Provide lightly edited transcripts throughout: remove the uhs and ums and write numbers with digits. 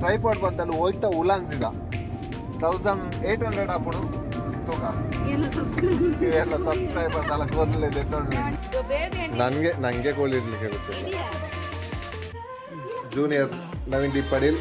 Tripod బద్దలు ಹೋಯ್ತಾ ಉಲಾನ್ಸಿದ 1800 అప్పుడు ತೂಕ ಎಲ್ಲ ಸಬ್ಸ್ಕ್ರೈಬರ್ ಅಲ್ಲ ಕೊಡ್ಲಿದೆ ನನಗೆ ಕೊಡ್ಲಿರ್ಲಿಕ್ಕೆ ಗೊತ್ತಿಲ್ಲ. Junior Naveen D Padil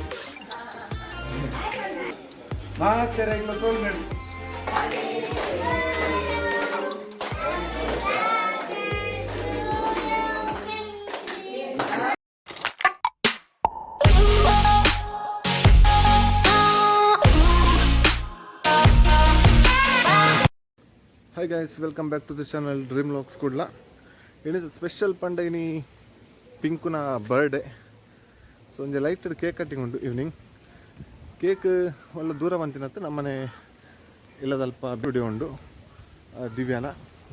hi guys, welcome back to the channel dream locks Kudla. ಏನಿದು ಸ್ಪೆಷಲ್ ಪಂಡ ಇನಿ ಪಿಂಕುನ ಬರ್ಡೇ. ಸೊ ಒಂದು ಲೈಟೆಡ್ ಕೇಕ್ ಕಟ್ಟಿಂಗ್ ಉಂಟು ಈವ್ನಿಂಗ್. ಕೇಕ್ ಒಳ್ಳೆ ದೂರ ಬಂತಿನತ್ತು ನಮ್ಮನೆ ಇಲ್ಲದಲ್ಪ ವಿಡಿಯೋ ಉಂಡು ದಿವ್ಯಾನ.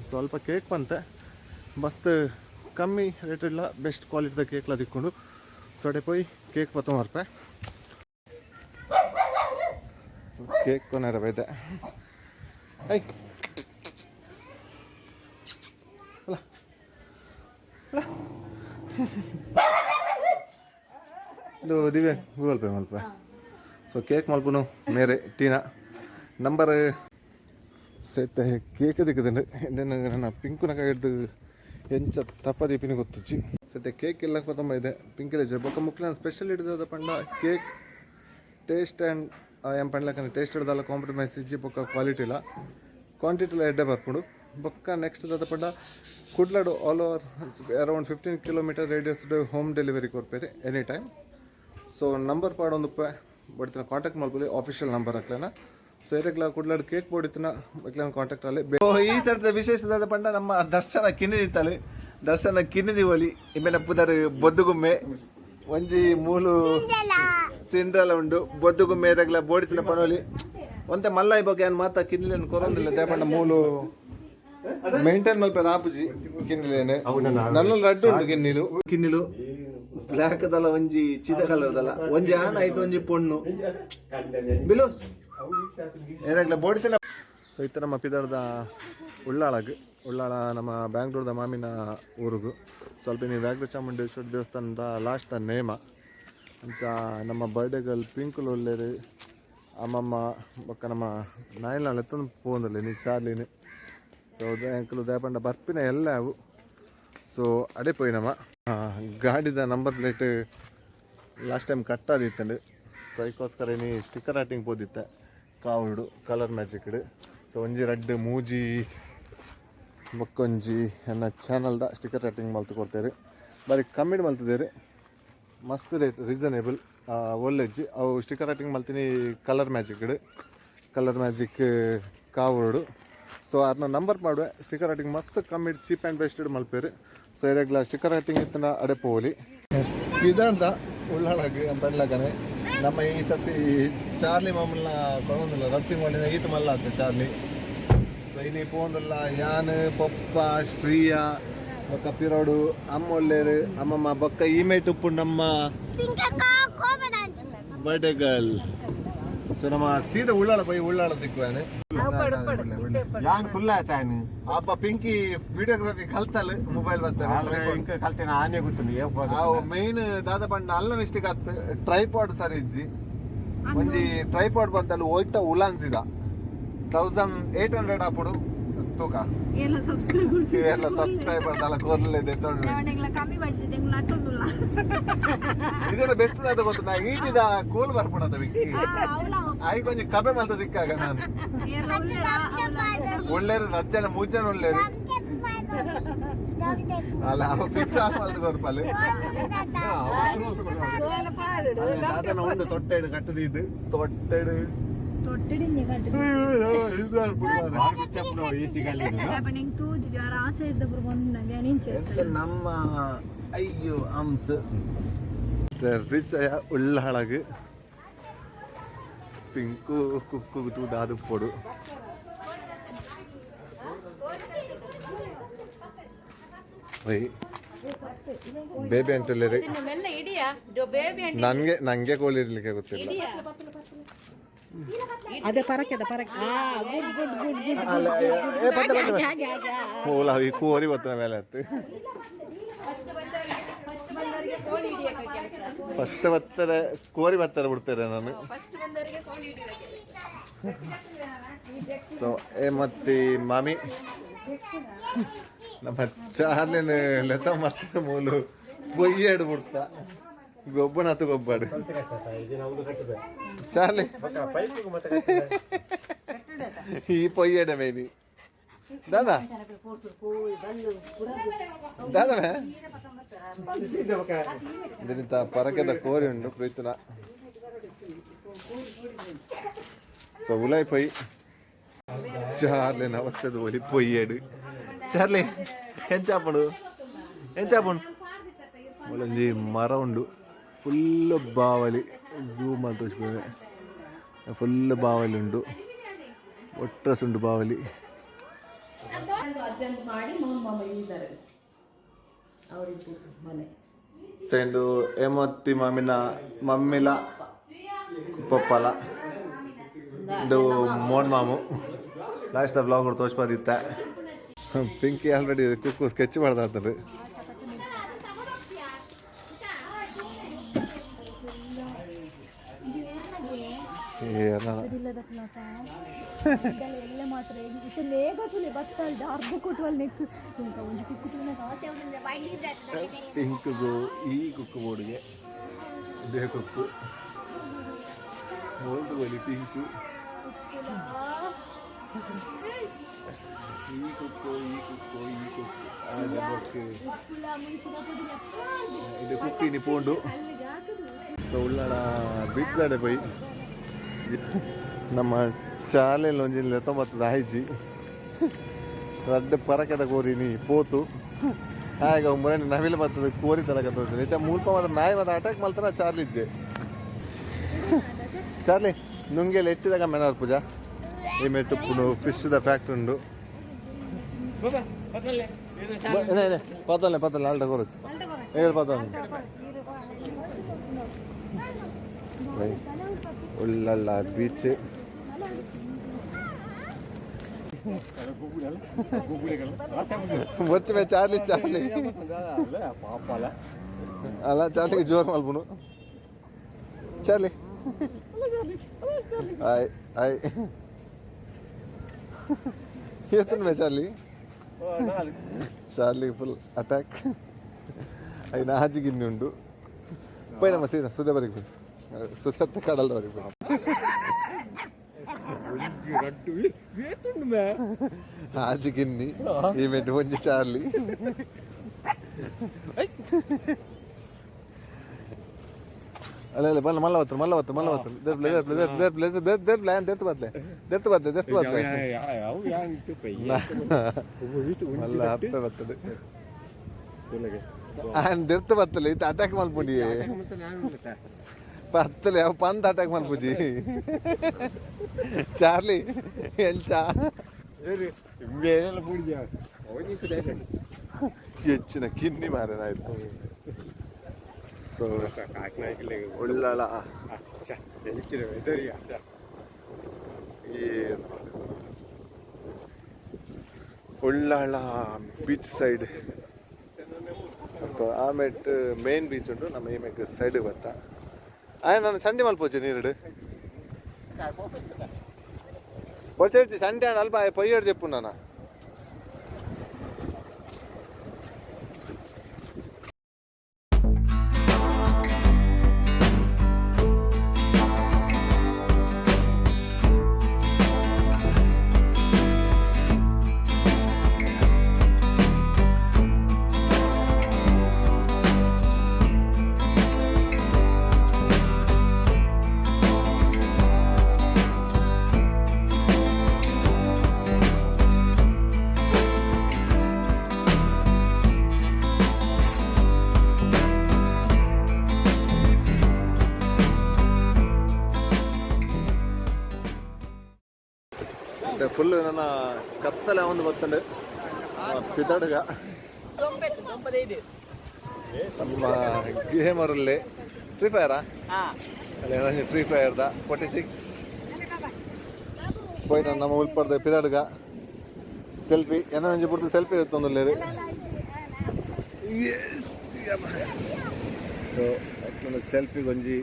ಸ್ವಲ್ಪ ಕೇಕ್ ಬಂತೆ ಮಸ್ತ್ ಕಮ್ಮಿ ರೇಟ್ ಇಲ್ಲ, ಬೆಸ್ಟ್ ಕ್ವಾಲಿಟಿದ ಕೇಕ್ಲ ತಿಕ್ಕೊಂಡು ಸೊಡೆ ಪೋಯ್ ಕೇಕ್ 19 ರೂಪಾಯಿ. ಸೊ ಕೇಕ್ ಕೊನೆರ ಬೈದೆ. ಐ ಇದು ದಿವ್ಯ ಗೂಗಲ್ ಪೇ ಮಲ್ಪ. ಸೊ ಕೇಕ್ ಮಲ್ಪನು ಮೇರೆ ಟೀನಾ ನಂಬರ್ ಸಹಿತ ಕೇಕ್ ದಿಕ್ಕದಂಡು ನನ್ನ ಪಿಂಕುನ ಕೈ ಹಿಡ್ದು ಎಂಚ ತಪ್ಪದೀಪಿನ ಗೊತ್ತಿಚ್ಚಿ ಸದ್ಯ ಕೇಕ್ ಎಲ್ಲ ಕೊತ್ತಂಬ ಇದೆ ಪಿಂಕಿಲೇಜ್ ಬೊಕ್ಕ ಮುಕ್ಲಿನ ಸ್ಪೆಷಲ್ ಹಿಡಿದ ಪಂಡ ಕೇಕ್ ಟೇಸ್ಟ್ ಆ್ಯಂಡ್ ಏನು ಪಂಡ್ಲಕ್ಕ ಟೇಸ್ಟ್ ಹಿಡ್ದಲ್ಲ ಕಾಂಪ್ರಮೈಸ್ ಇಜ್ಜಿ ಬೊಕ್ಕ ಕ್ವಾಲಿಟಿ ಇಲ್ಲ ಕ್ವಾಂಟಿಟಿಲ ಎಡ್ಡೆ ಬರ್ಪುಡು. ಬೊಕ್ಕ ನೆಕ್ಸ್ಟ್ ದಾದ ಪಂಡ ಕುಡ್ಲಾಡು ಆಲ್ ಓವರ್ ಅರೌಂಡ್ 15 ಕಿಲೋಮೀಟರ್ ರೇಡಿಯಸ್ಡ್ ಹೋಮ್ ಡೆಲಿವರಿ ಕೊಡ್ಪೇರಿ ಎನಿ ಟೈಮ್. ಸೊ ನಂಬರ್ ಪಾಡೊಂದು ಬಡ್ತಿನ ಕಾಂಟ್ಯಾಕ್ಟ್ ಮಾಡ್ಕೊಳ್ಳಿ, ಆಫಿಷಿಯಲ್ ನಂಬರ್ ಹಾಕ್ಲೇನ. ಸೊ ಇದಕ್ಕೆಲ್ಲ ಕುಡ್ಲಾಡು ಕೇಕ್ ಬೋಡಿತಿನ ಮಕ್ಳನ್ನ ಕಾಂಟ್ಯಾಕ್ಟ್ ಅಲ್ಲಿ. ಈ ಸರ್ತಿ ವಿಶೇಷವಾದ ಪಂಡ ನಮ್ಮ ದರ್ಶನ ಕಿನ್ನಿದಿತ್ತಲ್ಲಿ ದರ್ಶನ ಕಿನ್ನಿದಿ ಒಲಿ ಇಮೇಲೆ ಪುದರ್ ಬೊದ್ದುಗುಮ್ಮೆ ಒಂಜಿ ಮೂಲು ಸಿಂಡ್ರಲ ಉಂಡು ಬೊದ್ದುಗುಮ್ಮೆ ಇದಕ್ಕೆಲ್ಲ ಬೋಡಿತಿನ ಪನೋಲಿ ಒಂತೆ ಮಲ್ಲ ಬಗ್ಗೆ ಏನು ಮಾತಾ ಕಿನ್ನಿಲೇನು ಕೊರೊಂದಿಲ್ಲ ದೇಪಂಡ ಮೂಲು ಮೇಂಟೈನ್ ಮಲ್ಪ ರಾಪುಜಿ ಕಿನ್ನಿಲೇನೆ ನನ್ನ ಲಡ್ಡು ಉಂಟು ಕಿನ್ನಿಲು ಬ್ಲ್ಯಾಕ್ ಅದಲ್ಲ ಒಂಜಿ ಚಿದ ಕಲರ್ ಅದಲ್ಲ ಒಂಜಿ ಆನ ಆಯ್ತು ಒಂಜಿ ಪೊಣ್ಣು ಬಿಲು ಏನಾಗ್ಲ ಬೋಡಿತಿನ. ಸೊ ಇತ್ತ ನಮ್ಮ ಪಿದರ್ದ ಉಳ್ಳಾಳ ನಮ್ಮ ಬ್ಯಾಂಗ್ಳೂರ್ದ ಮಾಮಿನ ಊರಿಗೂ ಸ್ವಲ್ಪ ನೀವು ವ್ಯಾಘ್ರ ಚಾಮುಂಡೇಶ್ವರಿ ದೇವಸ್ಥಾನದ ಲಾಸ್ಟ್ ನೇಮ ಅಂಚ ನಮ್ಮ ಬರ್ಡೇ ಗರ್ಲ್ ಪಿಂಕುಲು ಒಳ್ಳೆರು ಅಮ್ಮಮ್ಮ ಬೊಕ್ಕ ನಮ್ಮ ನಾಯಿಲ್ ಎತ್ತೊಂದು ಪೋಂದಿಲ್ಲ ನೀ ಚಾರ್ಲಿನಿ. ಸೊ ಅಂಕಲು ದಯಪಂಡ ಬರ್ಪಿನ ಎಲ್ಲ ಅವು. ಸೊ ಅಡೆ ಪೋಯಿ ನಮ್ಮ ಗಾಡಿದ ನಂಬರ್ ಪ್ಲೇಟ್ ಲಾಸ್ಟ್ ಟೈಮ್ ಕಟ್ಟಾದಿತ್ತಂಡು. ಸೊ ಅದಕ್ಕೋಸ್ಕರ ನೀ ಸ್ಟಿಕ್ಕರ್ ಆಟಿಂಗ್ ಪೋದಿತ್ತೆ ಕಾವುಡು ಕಲರ್ ಮ್ಯಾಜಿಕ್ಡ್. ಸೊ ಒಂಜಿ ರೆಡ್ ಮೂಜಿ ಬೊಕ್ಕೊಂಜಿ ನನ್ನ ಚಾನಲ್ದ ಸ್ಟಿಕ್ಕರ್ ಆಟಿಂಗ್ ಮಲ್ತು ಕೊಡ್ತೇವೆ. ಬಾರಿ ಕಮ್ಮಿಡ್ ಮಲ್ತಿದ್ದೇವೆ, ಮಸ್ತ್ ರೇಟ್ ರೀಸನೇಬಲ್ ಒಳ್ಳೆಜ್ಜಿ. ಅವು ಸ್ಟಿಕ್ಕರ್ ಆಟಿಂಗ್ ಮಲ್ತೀನಿ ಕಲರ್ ಮ್ಯಾಜಿಕ್ ಕಾವುಡು. ಸೊ ಅದನ್ನ ನಂಬರ್ ಮಾಡುವೆ ಸ್ಟಿಕ್ಕರ್ ಆಟಿಂಗ್ ಮಸ್ತ್ ಕಮ್ಮಿ ಚೀಪ್ ಆ್ಯಂಡ್ ಬೆಸ್ಟೆಡ್ ಮಲ್ಪೇರಿ. ಸೊ ಇರಗ್ಲ ಸ್ಟಿಕ್ಕರ್ ಆಟಿಂಗ್ ಇತ್ತನ ಅಡೆಪೋಲಿ ಇದಾರ್ದ ಉಳ್ಳಾಳಗೆ ಬೆಳ್ಳಗನೆ ನಮ್ಮ ಈ ಸತಿ ಚಾರ್ಲಿ ಮಾಮೂಲ ಕೊಡೋದಿಲ್ಲ ರತ್ತಿ ಮಾಡಿದ ಈತ ಮಲ್ಲ ಆಗ್ತದೆ ಚಾರ್ಲಿ. ಸೊ ಇನ್ನು ಪೋಂದಿಲ್ಲ ಯಾನ್ ಪಪ್ಪ ಶ್ರೀಯ ಬೊಕ್ಕ ಪಿರೋಡು ಅಮ್ಮ ಒಳ್ಳೆರು ಅಮ್ಮಮ್ಮ ಬೊಕ್ಕ ಇಮೇಟ್ ಉಪ್ಪು ನಮ್ಮ ಬರ್ಡೇ ಗರ್ಲ್. ಸೊ ನಮ್ಮ ಸೀದಾ ಉಳ್ಳಾಳ ಪೈ ಉಳ್ಳಾಳ ದಿಕ್ಕುವಾನೆ ಯಾನ್ ಫುಲ್ ಆಯ್ತಾನು ಅಪ್ಪ ಪಿಂಕಿ ವಿಡಿಯೋಗ್ರಫಿ ಕಲ್ತಲ್ ಮೊಬೈಲ್ ಬರ್ತಾರೆ ಕಲ್ತೇನೆ ಆನೆ ಗೊತ್ತು ಮೈನ್ ದಾದ ಪಂಡ ಅಲ್ಲ ಮಿಸ್ಟೇಕ್ ಆತ್ ಟ್ರೈಪಾಡ್ ಸರಿ ಇಜ್ಜಿ ಒಂಜಿ ಟ್ರೈಪಾಡ್ ಬಂತಲ್ಲಿ ಹೋಯ್ತಾ ಉಲಾನ್ಸಿದ 1800 ಅప్పుడు ತೂಕ ಎಲ್ಲ ಸಬ್ಸ್ಕ್ರೈಬರ್ ಅಲ್ಲ ಕೊರ್ಲಿದೆ ಇದೆಲ್ಲ ಬೆಸ್ಟ್ ದಾದ ಗೊತ್ತು ನಾ ಈಟಿದ ಕೂಲ್ ಬರ್ಪುಣದ ವಿಕ್ಕಿ ಆಯ್ ಕೊಂಚ ಕಬೆ ಮಲ್ತ ದಿಕ್ಕಾಗ ನಾನು ಒಳ್ಳೆರು ರಜ್ಜನ ಮೂಜನ ಒಳ್ಳೆರು ಅಲ್ಲ ಅವ ಫಿಕ್ಸ್ ಆಲ್ದು ಕೊರ್ಪಲ್ಲಿ ಅದನ್ನ ಒಂದು ತೊಟ್ಟೆಡು ಕಟ್ಟದಿದ್ದು ತೊಟ್ಟೆಡು ನಮ್ಮ ಅಯ್ಯೋ ಅಂಸ ರಿಚ್ ಉಳ್ಳಾಳಗ್ ಪಿಂಕು ಕುಕ್ಕು ದಾದು ಪೊಡು ಬೇಬಿ ಅಂತೇಳಿ ನಂಗೆ ಕೋಳಿ ಇರ್ಲಿಕ್ಕೆ ಗೊತ್ತಿಲ್ಲ. ಅದೇ ಪರಕ್ಕೆ ಕೋರಿ ಬರ್ತದೆ ಮೇಲೆ ಹತ್ತು ಫಸ್ಟ್ ಬರ್ತಾರೆ ಕೋರಿ ಬರ್ತಾರೆ ಬಿಡ್ತಾರೆ ನಾನು. ಸೊ ಮತ್ತೆ ಮಾಮಿ ನಮ್ಮ ಚಾರ್ಲಿನ ಲೆತ ಮತ್ತೆ ಮೂಲು ಬೊಯ್ಯಾಡು ಬಿಡ್ತಾ ಗೊಬ್ಬನಾತು ಗೊಬ್ಬಾಡು ಚಾರ್ಲಿ ಈ ಪೊಯ್ಯಾಡ ಮೇನಿ ದಾದಾ ದಾದಾ ಇದರಿಂದ ಪರಕೆದ ಕೋರಿ ಉಂಡು ಪ್ರೀತನ ಸೊ ಉಲಾಯ್ ಪೊಯ್ ಚಾರ್ಲಿನ ಅವಸ್ಥೆದ ಒಲಿ ಪೊಯ್ಯಾಡು ಚಾರ್ಲಿ ಎಂಚಾಪಡು ಒಳೊಂದು ಮರ ಉಂಡು ಫುಲ್ ಬಾವಲಿ ಝೂಮ್ ಅಂತ ತೋರಿಸ್ಬೋದು ಫುಲ್ ಬಾವಲಿ ಉಂಡು ಒಟ್ರಸ್ ಉಂಡು ಬಾವಲಿ ಸೆಂಡು ಏಮತ್ತಿ ಮಮ್ಮಿಲ ಪಪ್ಪಲ ಇದು ಮೋನ್ ಮಾಮು ಲಾಸ್ಟ್ ಬ್ಲಾಗ್ ತೋರಿಸ್ಬೋದಿತ್ತ ಪಿಂಕಿ ಆಲ್ರೆಡಿ ಕುಕ್ಕು ಸ್ಕೆಚ್ ಮಾಡ್ತಾರೆ. ಪಿಂಕ್ಗೂ ಈ ಕುಕ್ಕು ಬೋರ್ಡ್ಗೆ ಇದೇ ಕುಕ್ಕು ಬೋಲ್ಡ್ ಬಲಿ ಪಿಂಕು ಈ ಕುಕ್ಕು ಇದು ಕುಕ್ಕಿನಿ ಪೋಂಡು ಉಳ್ಳಾಡ ಬೀಚ್ದಾಡೆ ಪೋಯಿ ನಮ್ಮ ಶಾಲೆಯಲ್ಲಿ ಒಂಜಿಲ್ಲ 90 ಆಯ್ಜಿ ರಡ್ಡೆ ಪರಕದ ಕೋರಿನಿ ಪೋತು ಹಾಗೆ ಮುರೇ ನವಿಲು ಬರ್ತದೆ ಕೋರಿ ತಲಕ ತೋರಿಸ್ತದೆ ಇತ್ತ ಮುಲ್ಪ ಮಾತ್ರ ನಾಯಿ ಮಾತ್ರ ಅಟ್ಯಾಕ್ ಮಾಡ್ತಾನೆ ಚಾರ್ಲಿ ಇದ್ದೆ ಚಾರ್ಲಿ ನುಂಗೆಲ್ಲ ಎತ್ತಿದಾಗ ಮೆನಾರ್ ಪೂಜಾ ಈ ಮೆಟ್ಟು ಫಿಶ್ದ ಫ್ಯಾಕ್ಟ್ರಿ ಉಂಡು ಪತ್ತಲೆ ಆಲ್ಟ ಕೊರಚು ಹೇಳಿ ಪತ್ತಲೆ ಉಳ್ಳಲ್ಲ ಬೀಚ್ వచ్చే చార్లీ అలా చార్లీకి జోరు మల్పును చార్లీ హాయ్ హాయ్ చేస్తున్నా చార్లీ ఫుల్ అటాక్ అయినా హాజీ గిన్నె ఉండు పోయినమ్మా సీదా సుధ వరకు సుధత్త కడల వరకు హాజీ గిన్ని ఈమె కొంచెం చార్లీ ಅಲ್ಲ ಮಲ್ಲ ಬರ್ತದೆ ಇದು ಅಟ್ಯಾಕ್ ಮಾಡ್ಬಿಡಿ ಪತ್ತಲೆ ಅವು ಪಂದ್ ಅಟ್ಯಾಕ್ ಮಾಡ್ಬುಜಿ ಚಾರ್ಲಿ ಎಂಚ ಹೆಚ್ಚಿನ ಕಿನ್ನಿ ಮಾರೇನಾಯ್ತು ಸೊ ಒಳ್ಳಳ ಒಳ್ಳಳ ಬೀಚ್ ಸೈಡ್ ಆಮೇಲೆ ಮೇನ್ ಬೀಚ್ ಉಂಟು ನಮ್ಮ ಈಮೆಗೆ ಸೈಡ್ ಬರ್ತಾ ನಾನು ಸಂಡೆ ಮಲ್ಪೋಚೆ ನೀರುಡು ಪೊಚ್ಚೆ ಸಂಡೆ ಅಲ್ಪ ಪೊಯ್ಯಡು చెప్పు ನಾನು ಫುಲ್ ನನ್ನ ಕತ್ತಲೆ ಒಂದು ಬರ್ತಂಡೆ ಪಿದಡ್ಗ ನಮ್ಮ ಗೇಮರಲ್ಲಿ ಫ್ರೀ ಫೈರಾ ಅಲ್ಲ ಫ್ರೀ ಫೈರ್ದ 46 పోయిన ನಮ್ಮ ಉಲ್ಪಡ್ದ ಪಿದಡ್ಗ ಸೆಲ್ಫಿ ಏನೋ ಒಂಜಿ ಪುರ್ತು ಸೆಲ್ಫಿ ತೊಂದಲ್ಲೇರು ಸೊ ನನ್ನ ಸೆಲ್ಫಿ ಗೊಂಜಿ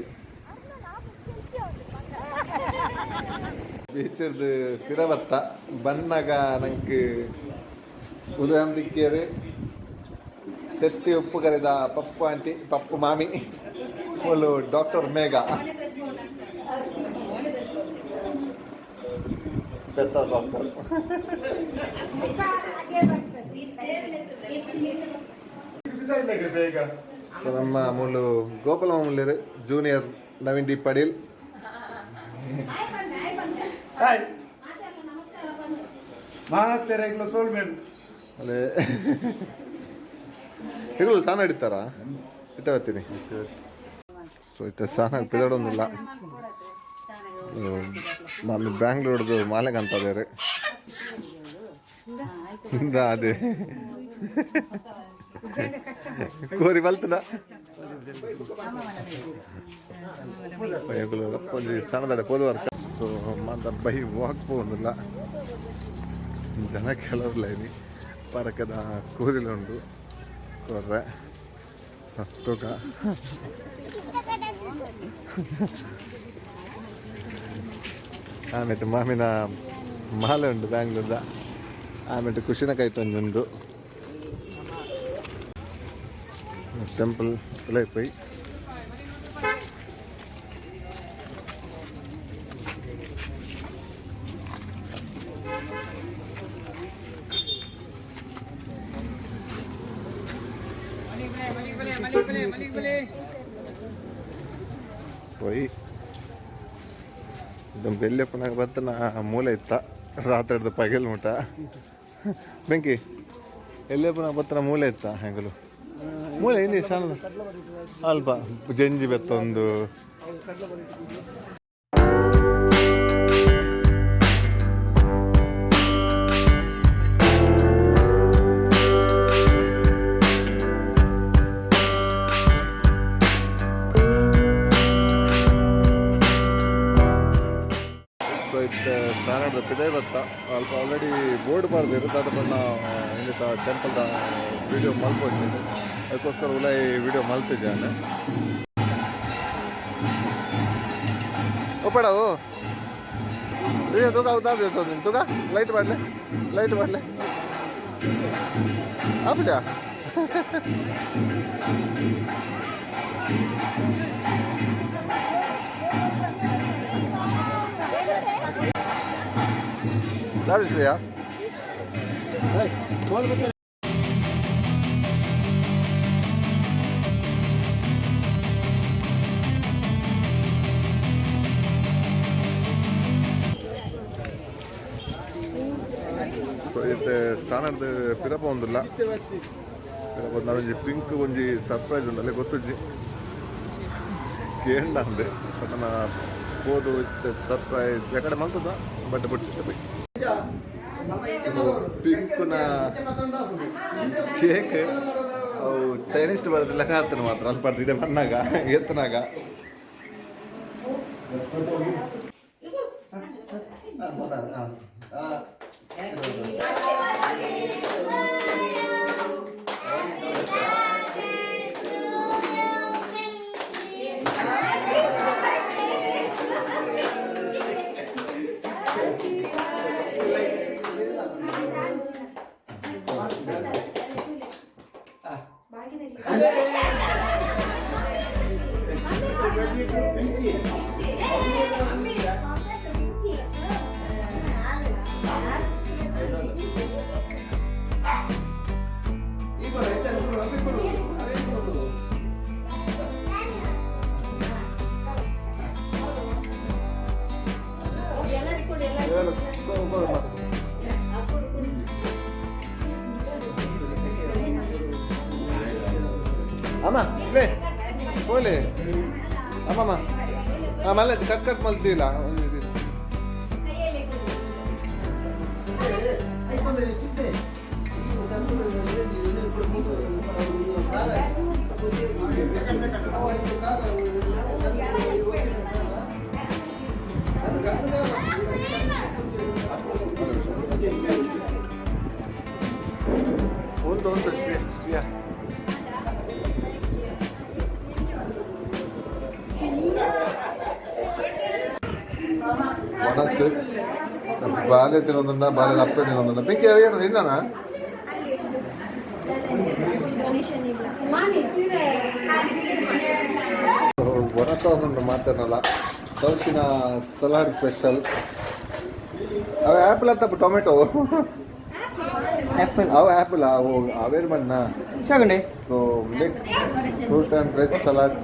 ಬೀಚರ್ದು ತಿರವತ್ತ ಬನ್ನಾಗ ನಂಗೆ ಉದಯಂ ದಿಕ್ಕಿಯರು ತೆತ್ತಿ ಉಪ್ಪು ಕರೆದ ಪಪ್ಪು ಆಂಟಿ ಪಪ್ಪು ಮಾಮಿ ಫುಲ್ಲು ಡಾಕ್ಟರ್ ಮೇಘ ಪೆತ್ತ ಡಾಕ್ಟರ್ ಸೊ ನಮ್ಮ ಮೂಲು ಗೋಪಾಲ ಮಾಮೂಲ್ಯರು ಜೂನಿಯರ್ ನವೀನ್ ಡಿ ಪಡೀಲ್ ಅಲ್ಲೇ ಈಗಲೂ ಸ್ನಾನ ಹಿಡಿತಾರಾ ಇತ್ತ ಬರ್ತೀನಿ ಸೊ ಇತ್ತ ಸ್ನಾನ ಪಿದಾಡೋದಿಲ್ಲ ನಾನು ಬ್ಯಾಂಗ್ಳೂರ್ದು ಮಾಲೆಗೆ ಅಂತ ಬೇರೆ ಅದೇ ಕೋರಿ ಬಲ್ತದ ಒಂಜಿ ಸಣ್ಣದಡೆ ಪೋದುವರ್ಕ ಸೊ ಮಾತ ಬೈ ವಾಕ್ ಪೋಂದಿಲ್ಲ ಜನ ಕೆಲವರಿಲ್ಲ ಇನಿ ಪರಕದ ಕೂರಿಲುಂಡು ಕೊರ್ರೆ ತೂಕ ಆಮೇಲೆ ಮಾಮಿನ ಮಾಲೆ ಉಂಟು ಬ್ಯಾಂಗ್ಳೂರ್ದ ಆಮೇಲೆ ಕುಶಿನಕಾಯಿ ಉಂಟು ಟೆಂಪಲ್ ಎಲ್ಲ ಪೋಯಿ పోయి ಬೆಲ್ಲಪ್ಪನಾಗ ಬತ್ತ ನಾ ಮೂಲೆ ಇತ್ತ ರಾತ್ರಿ ಹಿಡ್ದು ಪಗಲ್ ಮುಟ ಬೆಂಕಿ ಎಲ್ಲಪ್ಪನಾಗ ಬತ್ತನ ಮೂಲೆ ಇತ್ತ ಹೆಂಗಲು ಮೂಲೆ ಇಲ್ಲಿ ಸಣ್ಣದು ಅಲ್ಪ ಜಂಜಿ ಬೆತ್ತೊಂದು ಸ್ನಾನದ ಪಿದೆ ಬತ್ತ ಅಲ್ಪ ಆಲ್ರೆಡಿ ಬೋರ್ಡ್ ಬಾರ್ದು ಇರುತ್ತೆ ಅದು ಬಣ್ಣ ಇಂದಿತ ಟೆಂಪಲ್ದ ವಿಡಿಯೋ ಮಲ್ಪೊಚ್ಚಿದೆ ಅದಕ್ಕೋಸ್ಕರ ಉಲಾಯಿ ವಿಡಿಯೋ ಮಲ್ತಿದ್ದೆ ನಾನು ಒಪ್ಪಡವು ತೂಕ ಉದಾದ ತೂಕ ಲೈಟ್ ಮಾಡಲೆ ಆಪಿಟ Dale, Shreya. ಸೊ ಇದು ಸಾನದ ಪಿರಪ ಒಂದಿಲ್ಲ ಪಿರಪ ನಾವೊಂದು ಪಿಂಕ್ ಒಂಜಿ ಸರ್ಪ್ರೈಸ್ ಉಂಟು ಅಲ್ಲೇ ಗೊತ್ತಜ್ಜಿ ಕೇಂಡ ಅಂದೆ ಅದನ್ನು ಹೋದು ಸರ್ಪ್ರೈಸ್ ಯಾಕಡೆ ಮಾಡ್ತದ ಬಟ್ಟೆ ಬಿಡ್ಸಿದ್ದೆ ಬೈ ಪಿಂಕ್ನ ಕೇಕ್ ಅವು ಚೈನೀಸ್ ಬರೋದಿಲ್ಲ ಕಾತನ ಮಾತ್ರ ಅಲ್ಲಿ ಬರ್ತಿದ್ದೆ ಮಣ್ಣಾಗ ಎತ್ತನಾಗ ಅಮ್ಮ ಲೇ ಓಲೆ ಅಮ್ಮಮ್ಮ ಮಲ್ಲ ಕಟ್ ಮಲ್ತಿಲ್ಲ ಉಂಟು ಶ್ರೀಯಾ ಮನಸ್ಸು ಬಾಲ್ಯ ತಿನ್ನೋದನ್ನ ಬಾಲ್ಯದ ಅಪ್ಪ ತಿನ್ನೋದನ್ನ ಪಿಂಕಿ ಏನು ನಿನ್ನ ಒಣಸೋದನ್ನು ಮಾತಾಡಲ್ಲ ಸೌಸಿನ ಸಲಾಡ್ ಸ್ಪೆಷಲ್ ಅವ ಆ್ಯಪಲ್ ಅಂತ ಟೊಮೆಟೊ ಅವ ಆ್ಯಪಲ್ ಅವೇನು ಮಣ್ಣ so mix fruit and veg salad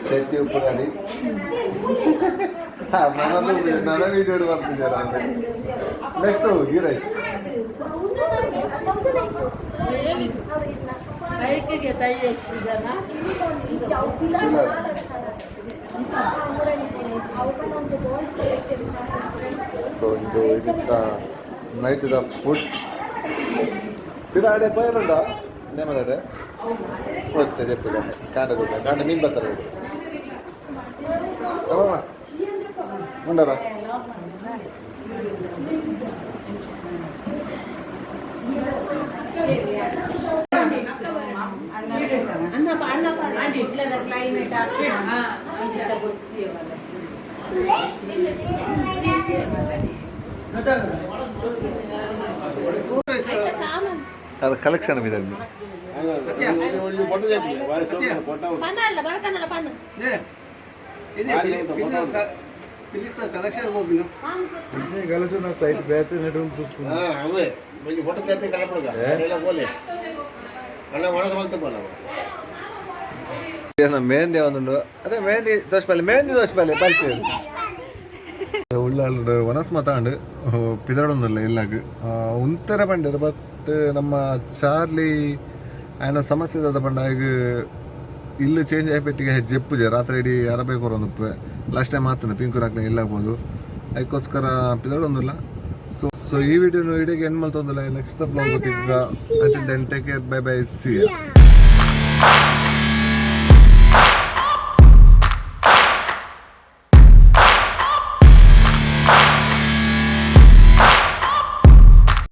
ಚೈತಿ ಉಪ್ಪು ಗಾಡಿ ನನ್ನ ವೀಡಿಯೋ ಬರ್ತಿದ್ದಾರೆ ನೆಕ್ಸ್ಟ್ ಗೀ ರೈಸ್ ಸೊ ಇದು ಇದಕ್ಕ ನೈಟ್ ದ ಫುಡ್ ಪಿರಾಡೆ ಪೈರುಂಡ ನೇಮದಾಡೆ వచ్చే చెప్పిగా కాండ నీళ్ళు బతారు ఉండరా ಅದು ಕಲೆಕ್ಷನ್ ಇದೆ ಮೆಹಂದಿ ಒಂದು ಅದೇ ಮೆಹಂದಿ ದೋಷಪಲ್ಲೆ ಪಲ್ಪಿ ಉಳ್ಳಾಳು ಒನಸ್ ಮಾತಾಂಡು ಪಿದಡೊಂದಿಲ್ಲ ಇಲ್ಲಾಗ ಉಂತರ ಪಂಡರು ಬಟ್ ನಮ್ಮ ಚಾರ್ಲಿ ఆయన ಸಮಸ್ಯೆ ಅದ ಪಂಡಾಗ ಇಲ್ಲು ಚೇಂಜ್ ಆಯ್ಪಟ್ಟಿಗೆ ಜೆಪ್ಪುಜೆ ರಾತ್ರಿ ಇಡೀ ಅರಬೇಕು ಹೊರೊಂದು ಲಾಸ್ಟ್ ಟೈಮ್ ಮಾತಾನೆ ಪಿಂಕು ಹಾಕ್ನ ಇಲ್ಲಾಗ್ಬೋದು ಅದಕ್ಕೋಸ್ಕರ ಪಿದಡೊಂದಿಲ್ಲ ಸೊ ಈ ವಿಡಿಯೋನು ಇಡೀಗೆ ಏನು ಮಲ್ತೊಂದಿಲ್ಲ ನೆಕ್ಸ್ಟ್ ಬ್ಲಾಗ್ ಗೊತ್ತಿದ್ದ until then take care bye bye C